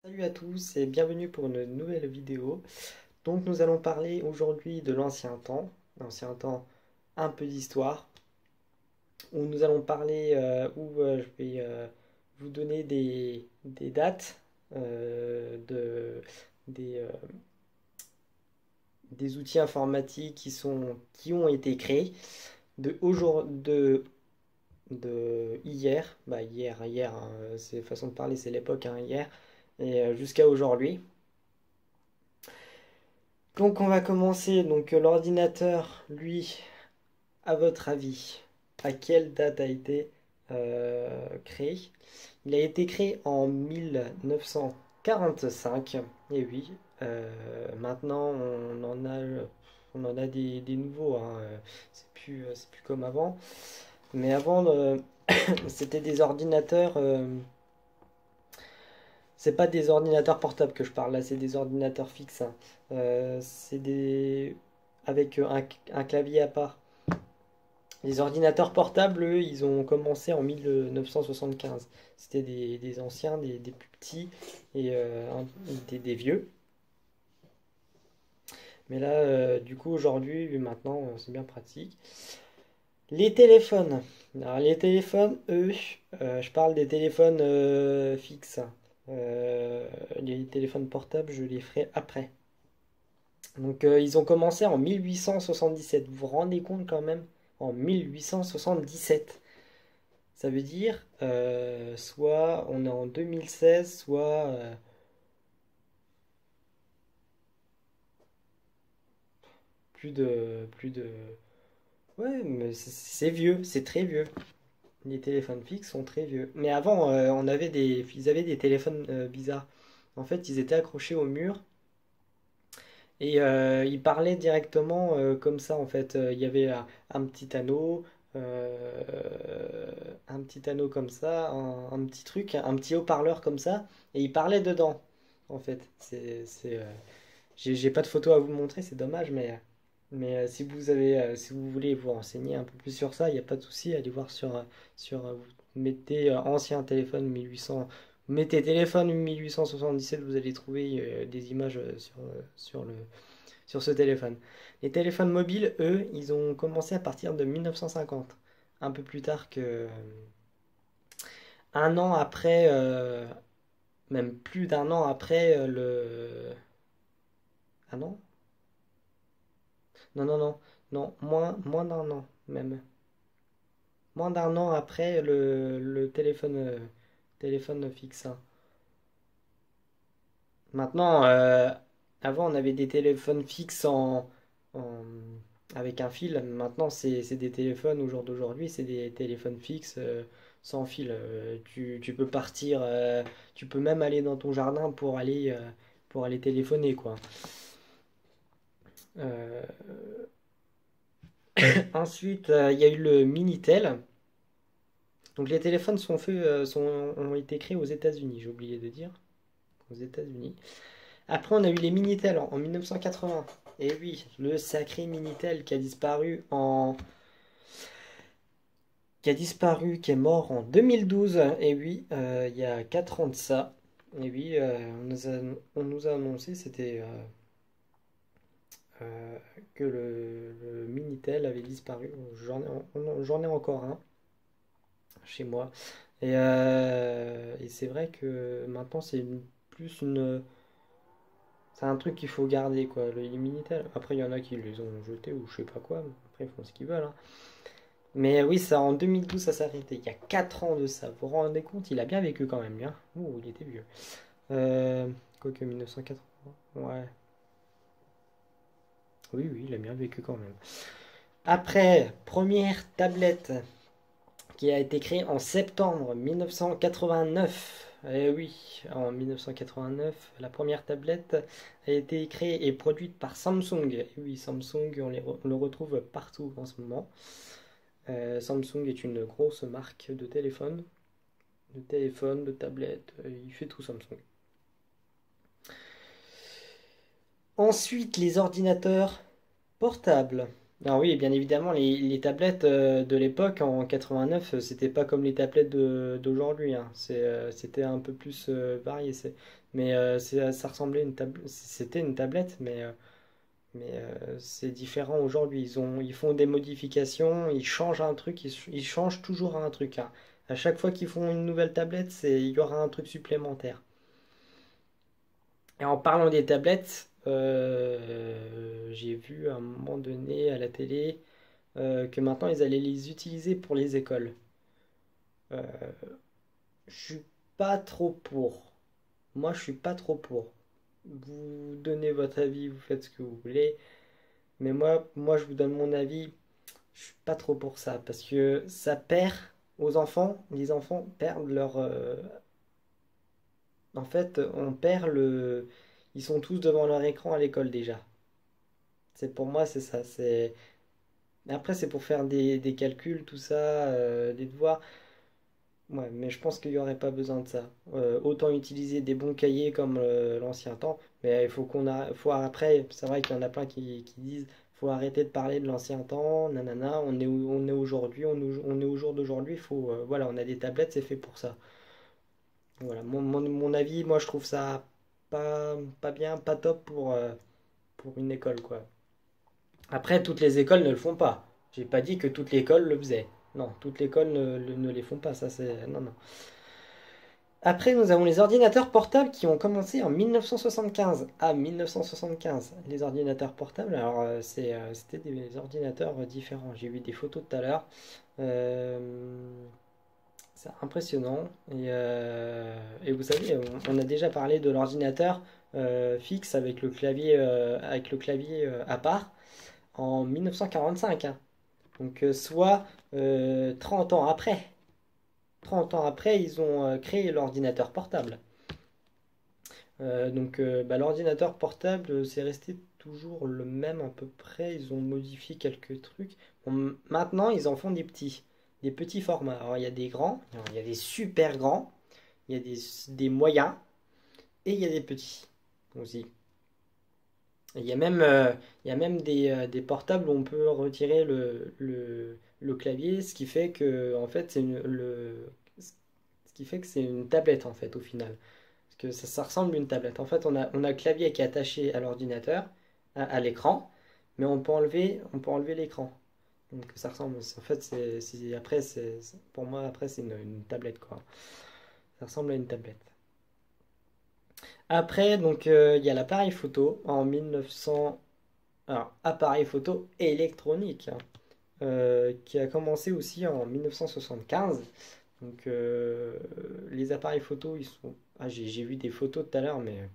Salut à tous et bienvenue pour une nouvelle vidéo. Donc nous allons parler aujourd'hui de l'ancien temps, un peu d'histoire, où nous allons parler, je vais vous donner des dates des, euh, des outils informatiques qui ont été créés de hier, hier, hein, c'est façon de parler, c'est l'époque, hein, hier, et jusqu'à aujourd'hui. Donc on va commencer. Donc l'ordinateur, lui, à votre avis, à quelle date a été créé? Il a été créé en 1945. Et oui, maintenant on en a des nouveaux, hein. C'est plus comme avant. Mais avant, c'était des ordinateurs. C'est pas des ordinateurs portables que je parle là, c'est des ordinateurs fixes, hein. C'est des avec un clavier à part. Les ordinateurs portables, eux, ils ont commencé en 1975. C'était des anciens, des plus petits et des vieux. Mais là, du coup, aujourd'hui, maintenant, c'est bien pratique. Les téléphones. Alors, les téléphones, eux, je parle des téléphones fixes. Euh, les téléphones portables, je les ferai après. Donc, ils ont commencé en 1877. Vous vous rendez compte quand même? En 1877. Ça veut dire, soit on est en 2016, soit plus de. Ouais, mais c'est vieux, c'est très vieux. Les téléphones fixes sont très vieux. Mais avant, ils avaient des téléphones bizarres. En fait, ils étaient accrochés au mur et ils parlaient directement comme ça. En fait, il y avait un petit anneau, un petit anneau comme ça, un petit truc, un petit haut-parleur comme ça, et ils parlaient dedans. En fait, j'ai pas de photo à vous montrer, c'est dommage, si vous voulez vous renseigner un peu plus sur ça, il n'y a pas de souci, allez voir vous mettez ancien téléphone 1800, mettez téléphone 1877, vous allez trouver des images sur ce téléphone. Les téléphones mobiles, eux, ils ont commencé à partir de 1950, un peu plus tard que un an après, même plus d'un an après ah non? Non, non, non, non, moins d'un an même. Moins d'un an après le téléphone fixe, hein. Maintenant, avant on avait des téléphones fixes en- avec un fil. Maintenant, c'est des téléphones au jour d'aujourd'hui, c'est des téléphones fixes sans fil. Tu peux partir, tu peux même aller dans ton jardin pour aller téléphoner, quoi. Euh, Ensuite, il y a eu le Minitel. Donc les téléphones ont été créés aux États-Unis, j'ai oublié de dire, aux États-Unis. Après, on a eu les Minitel en 1980. Et oui, le sacré Minitel qui est mort en 2012. Et oui, il y a 4 ans de ça. Et oui, on nous a annoncé euh, que le Minitel avait disparu. J'en ai encore un chez moi. Et c'est vrai que maintenant, plus une. C'est un truc qu'il faut garder, quoi, les Minitel. Après, il y en a qui les ont jetés ou je sais pas quoi. Après, ils font ce qu'ils veulent, hein. Mais oui, ça, en 2012, ça s'est arrêté. Il y a 4 ans de ça. Vous vous rendez compte? Il a bien vécu quand même, bien. Ouh, il était vieux. Euh, Quoique 1980. Ouais. Oui, oui, il a bien vécu quand même. Après, première tablette qui a été créée en septembre 1989. Eh oui, en 1989, la première tablette a été créée et produite par Samsung. Et oui, Samsung, on le retrouve partout en ce moment. Samsung est une grosse marque de tablettes, il fait tout Samsung. Ensuite, les ordinateurs portables. Alors oui, bien évidemment, les tablettes de l'époque, en 89, c'était pas comme les tablettes d'aujourd'hui, hein. C'était un peu plus varié. Mais ça ressemblait à une tablette, c'était une tablette, mais c'est différent aujourd'hui. Ils font des modifications, ils changent un truc, ils changent toujours un truc, hein. À chaque fois qu'ils font une nouvelle tablette, il y aura un truc supplémentaire. Et en parlant des tablettes, j'ai vu à un moment donné à la télé que maintenant ils allaient les utiliser pour les écoles. Euh, je suis pas trop pour. Moi, je suis pas trop pour. Vous donnez votre avis, vous faites ce que vous voulez, mais moi, je vous donne mon avis. Je suis pas trop pour ça parce que ça perd aux enfants. Les enfants perdent leur. En fait, on perd le. Ils sont tous devant leur écran à l'école déjà. C'est pour moi, c'est ça. C'est après, c'est pour faire des calculs, tout ça, des devoirs. Ouais, mais je pense qu'il n'y aurait pas besoin de ça. Autant utiliser des bons cahiers comme l'ancien temps, mais il faut faut après, c'est vrai qu'il y en a plein qui disent, faut arrêter de parler de l'ancien temps, nanana, on est aujourd'hui, on est au jour d'aujourd'hui, voilà, on a des tablettes, c'est fait pour ça. Voilà, mon avis, moi je trouve ça pas bien, pas top pour une école, quoi. Après, toutes les écoles ne le font pas. J'ai pas dit que toutes les écoles le faisaient. Non, toutes les écoles ne les font pas, ça c'est. Non, non. Après, nous avons les ordinateurs portables qui ont commencé en 1975. Ah, 1975. Les ordinateurs portables, alors c'était des ordinateurs différents. J'ai vu des photos tout à l'heure. Euh, c'est impressionnant. Et vous savez, on a déjà parlé de l'ordinateur fixe avec le clavier à part en 1945, hein. Donc, soit 30 ans après. 30 ans après, ils ont créé l'ordinateur portable. Donc l'ordinateur portable, c'est resté toujours le même à peu près. Ils ont modifié quelques trucs. Bon, maintenant, ils en font des petits formats. Alors, il y a des grands, il y a des super grands, il y a des moyens et il y a des petits aussi. Il y a même des portables où on peut retirer le clavier, ce qui fait que en fait ce qui fait que c'est une tablette en fait au final. Parce que ça ressemble à une tablette. En fait, on a le clavier qui est attaché à l'ordinateur, à l'écran, mais on peut enlever l'écran. Donc ça ressemble. En fait, après, pour moi, après, c'est une tablette, quoi. Ça ressemble à une tablette. Après, donc, il y a l'appareil photo en 1900. Alors, appareil photo électronique, hein, qui a commencé aussi en 1975. Donc, les appareils photo, ils sont. Ah, j'ai vu des photos tout à l'heure, mais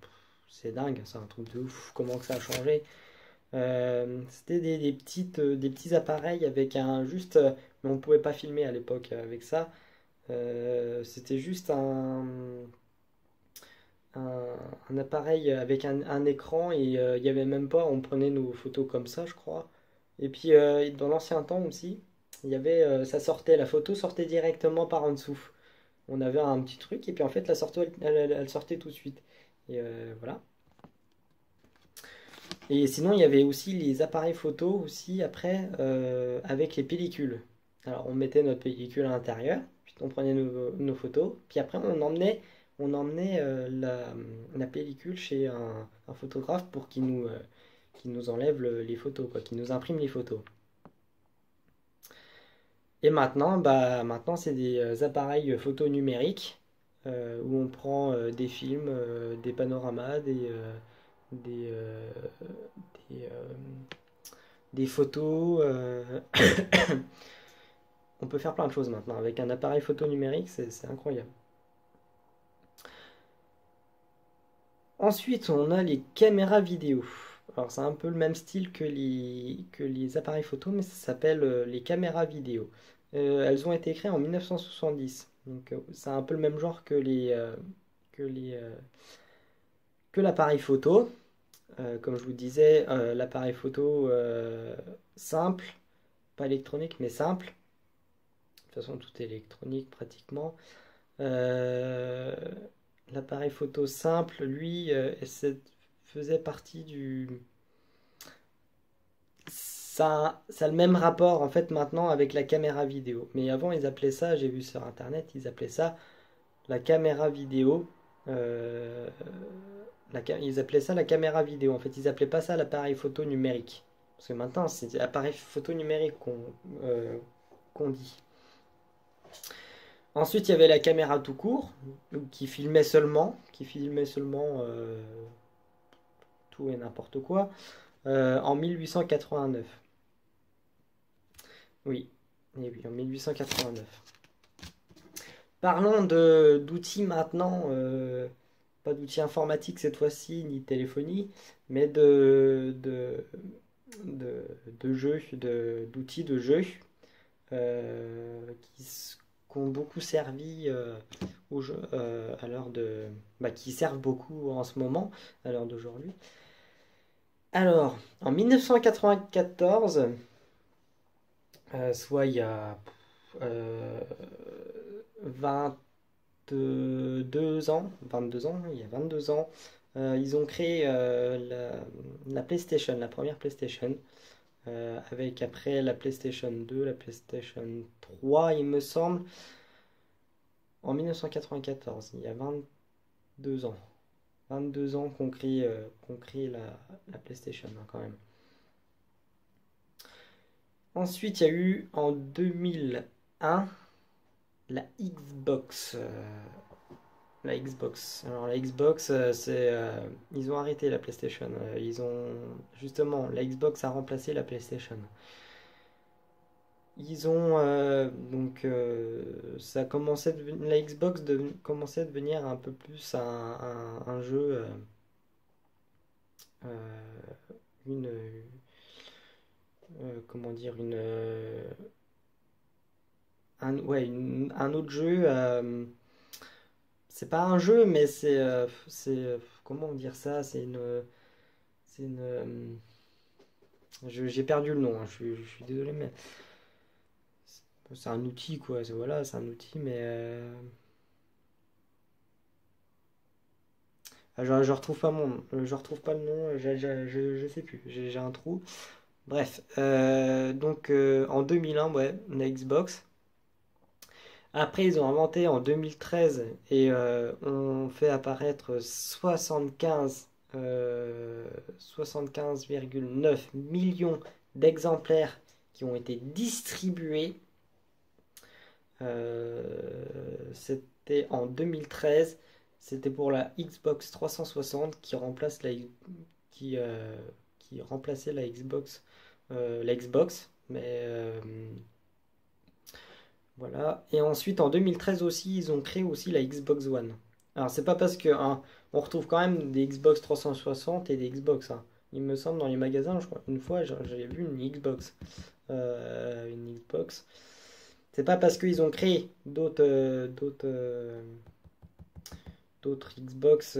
c'est dingue, c'est un truc de ouf, comment que ça a changé. C'était des petits appareils avec mais on pouvait pas filmer à l'époque avec ça. C'était juste un, un appareil avec un écran et il y avait même pas, on prenait nos photos comme ça, je crois. Et puis dans l'ancien temps aussi, ça sortait, la photo sortait directement par en dessous. On avait un petit truc et puis en fait la photo elle sortait tout de suite. Et voilà. Et sinon, il y avait aussi les appareils photo aussi après avec les pellicules. Alors, on mettait notre pellicule à l'intérieur, puis on prenait nos photos, puis après on emmenait la pellicule chez un photographe pour qu'il nous enlève les photos, quoi, qu'il nous imprime les photos. Et maintenant c'est des appareils photo numériques où on prend des films, des panoramas, des, euh, des, euh, des photos. On peut faire plein de choses maintenant. Avec un appareil photo numérique, c'est incroyable. Ensuite, on a les caméras vidéo. Alors, c'est un peu le même style que les appareils photo, mais ça s'appelle les caméras vidéo. Elles ont été créées en 1970. Donc, c'est un peu le même genre que que l'appareil photo. Comme je vous disais, l'appareil photo simple, pas électronique, mais simple. De toute façon, tout est électronique pratiquement. Euh, L'appareil photo simple, lui, faisait partie du. ça a le même rapport en fait maintenant avec la caméra vidéo. Mais avant, ils appelaient ça, j'ai vu sur internet, ils appelaient ça la caméra vidéo. euh, Ils appelaient ça la caméra vidéo. En fait, ils appelaient pas ça l'appareil photo numérique. Parce que maintenant, c'est appareil photo numérique qu'on dit. Ensuite, il y avait la caméra tout court, qui filmait seulement tout et n'importe quoi, en 1889. Oui, et oui, en 1889. Parlons d'outils maintenant, pas d'outils informatiques cette fois-ci, ni de téléphonie, mais de, de jeux, d'outils de jeu qui ont beaucoup servi à l'heure qui servent beaucoup en ce moment, à l'heure d'aujourd'hui. Alors, en 1994, soit il y a euh, 22 ans, 22 ans, il y a 22 ans, ils ont créé la PlayStation, la première PlayStation, avec après la PlayStation 2, la PlayStation 3, il me semble, en 1994, il y a 22 ans. 22 ans qu'on crée la PlayStation, hein, quand même. Ensuite, il y a eu en 2001 la Xbox. La Xbox. Alors la Xbox, ils ont arrêté la PlayStation. Justement, la Xbox a remplacé la PlayStation. Ça la Xbox commençait à devenir un peu plus un jeu, euh, une, comment dire, un autre jeu. C'est pas un jeu, mais comment dire ça? J'ai perdu le nom, hein, je suis désolé, mais c'est un outil, quoi. Voilà, c'est un outil, mais je retrouve pas je retrouve pas le nom, je sais plus, j'ai un trou. Bref, donc en 2001, ouais, la Xbox. Après, ils ont inventé en 2013 et ont fait apparaître 75,9 millions d'exemplaires qui ont été distribués. C'était en 2013. C'était pour la Xbox 360 qui, euh, qui remplaçait la Xbox. Mais voilà. Et ensuite, en 2013 aussi, ils ont créé aussi la Xbox One. Alors, c'est pas parce que on retrouve quand même des Xbox 360 et des Xbox, hein. Il me semble dans les magasins, je crois, une fois, j'avais vu une Xbox. Une Xbox. C'est pas parce qu'ils ont créé d'autres Xbox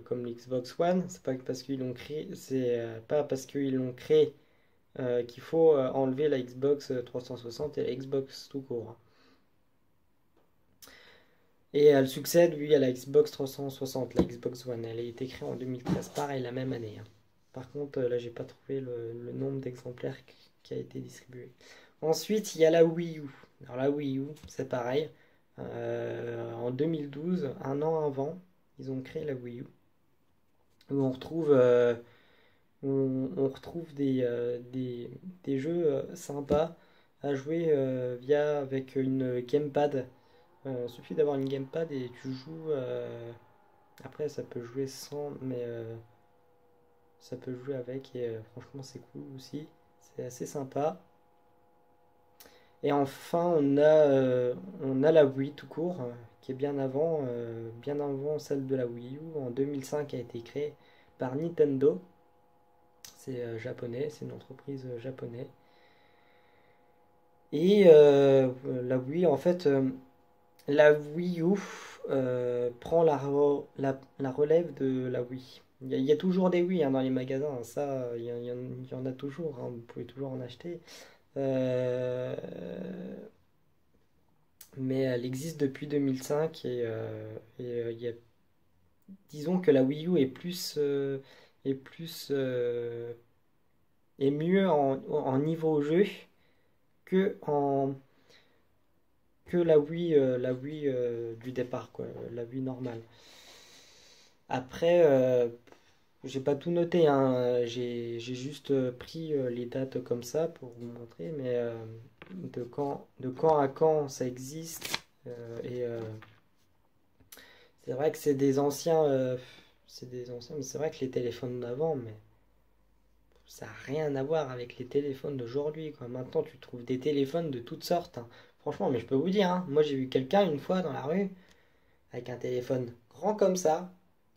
comme l'Xbox One, c'est pas parce qu'ils l'ont créé, c'est pas parce qu'ils l'ont créé qu'il faut enlever la Xbox 360 et la Xbox tout court, hein. Et elle succède, lui, à la Xbox 360, la Xbox One. Elle a été créée en 2013, pareil, la même année, hein. Par contre, là, j'ai pas trouvé le nombre d'exemplaires qui a été distribué. Ensuite, il y a la Wii U. Alors, la Wii U, c'est pareil. En 2012, un an avant, ils ont créé la Wii U. Où on retrouve des jeux sympas à jouer avec une gamepad. Il suffit d'avoir une gamepad et tu joues. Après, ça peut jouer sans, mais ça peut jouer avec et franchement, c'est cool aussi. C'est assez sympa. Et enfin, on a la Wii tout court, qui est bien avant celle de la Wii U. En 2005, a été créée par Nintendo. C'est japonais, c'est une entreprise japonaise. Et la Wii, en fait, la Wii U prend la relève de la Wii. Il y a toujours des Wii, hein, dans les magasins, hein. Ça, il y en a toujours, hein, vous pouvez toujours en acheter. Euh, mais elle existe depuis 2005 et disons que la Wii U est plus est mieux en niveau jeu que en que la Wii du départ, quoi, la Wii normale. Après, j'ai pas tout noté, hein. J'ai juste pris les dates comme ça pour vous montrer, mais de quand à quand ça existe. Et c'est vrai que c'est des anciens, mais c'est vrai que les téléphones d'avant, mais ça n'a rien à voir avec les téléphones d'aujourd'hui, quoi. Maintenant, tu trouves des téléphones de toutes sortes, hein. Franchement, mais je peux vous dire, hein, moi j'ai vu quelqu'un une fois dans la rue avec un téléphone grand comme ça.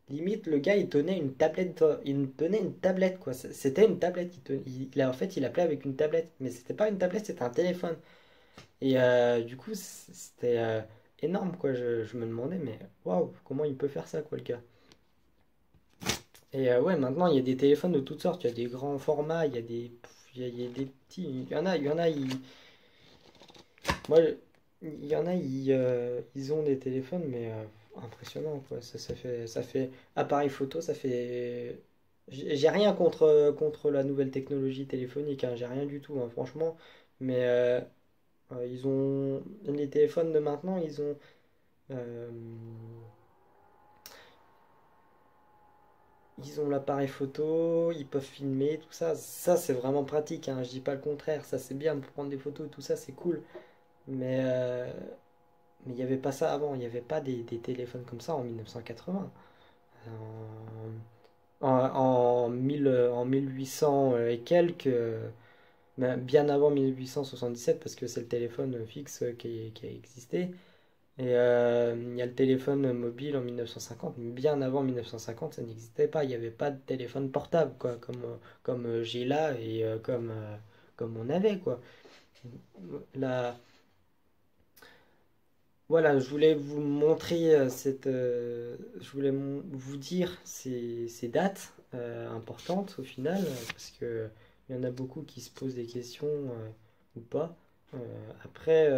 Limite, le gars, il tenait une tablette, quoi. C'était une tablette. En fait, il appelait avec une tablette, mais c'était pas une tablette, c'était un téléphone. Et du coup, c'était énorme, quoi. Je me demandais, mais waouh, comment il peut faire ça, quoi, le gars. Et ouais, maintenant, il y a des téléphones de toutes sortes. Il y a des grands formats, il y a des petits. Moi, il y en a, ils ont des téléphones, mais impressionnant, quoi. Ça fait appareil photo, ça fait. J'ai rien contre la nouvelle technologie téléphonique, hein, j'ai rien du tout, hein, franchement. Mais les téléphones de maintenant, euh, ils ont l'appareil photo, ils peuvent filmer, tout ça. Ça, c'est vraiment pratique, hein, je dis pas le contraire. Ça, c'est bien pour prendre des photos, tout ça, c'est cool. Mais il n'y avait pas ça avant, il n'y avait pas des téléphones comme ça en 1980. En 1800 et quelques, ben, bien avant 1877, parce que c'est le téléphone fixe qui a existé. Et il y a le téléphone mobile en 1950, mais bien avant 1950, ça n'existait pas. Il n'y avait pas de téléphone portable, quoi, comme j'ai là et comme on avait, quoi. La, Voilà, je voulais vous montrer je voulais vous dire ces dates importantes au final, parce que il y en a beaucoup qui se posent des questions ou pas. Euh, Après,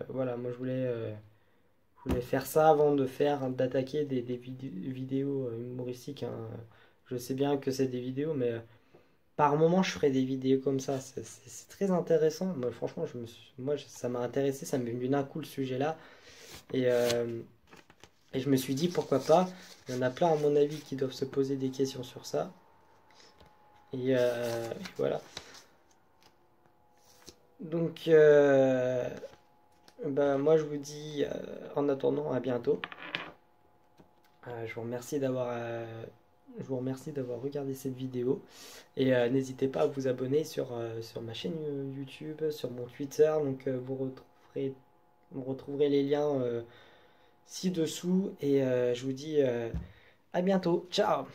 voilà, moi je voulais faire ça avant d'attaquer des vidéos humoristiques, hein. Je sais bien que c'est des vidéos, mais par moment je ferai des vidéos comme ça. C'est très intéressant. Moi, franchement, ça m'a intéressé, ça m'est venu d'un coup le sujet là. Et, euh, et je me suis dit pourquoi pas. Il y en a plein à mon avis qui doivent se poser des questions sur ça. Et voilà. Donc bah, moi je vous dis en attendant à bientôt. Je vous remercie je vous remercie d'avoir regardé cette vidéo. Et n'hésitez pas à vous abonner sur ma chaîne YouTube, sur mon Twitter. Donc vous retrouverez les liens ci-dessous. Et je vous dis à bientôt. Ciao!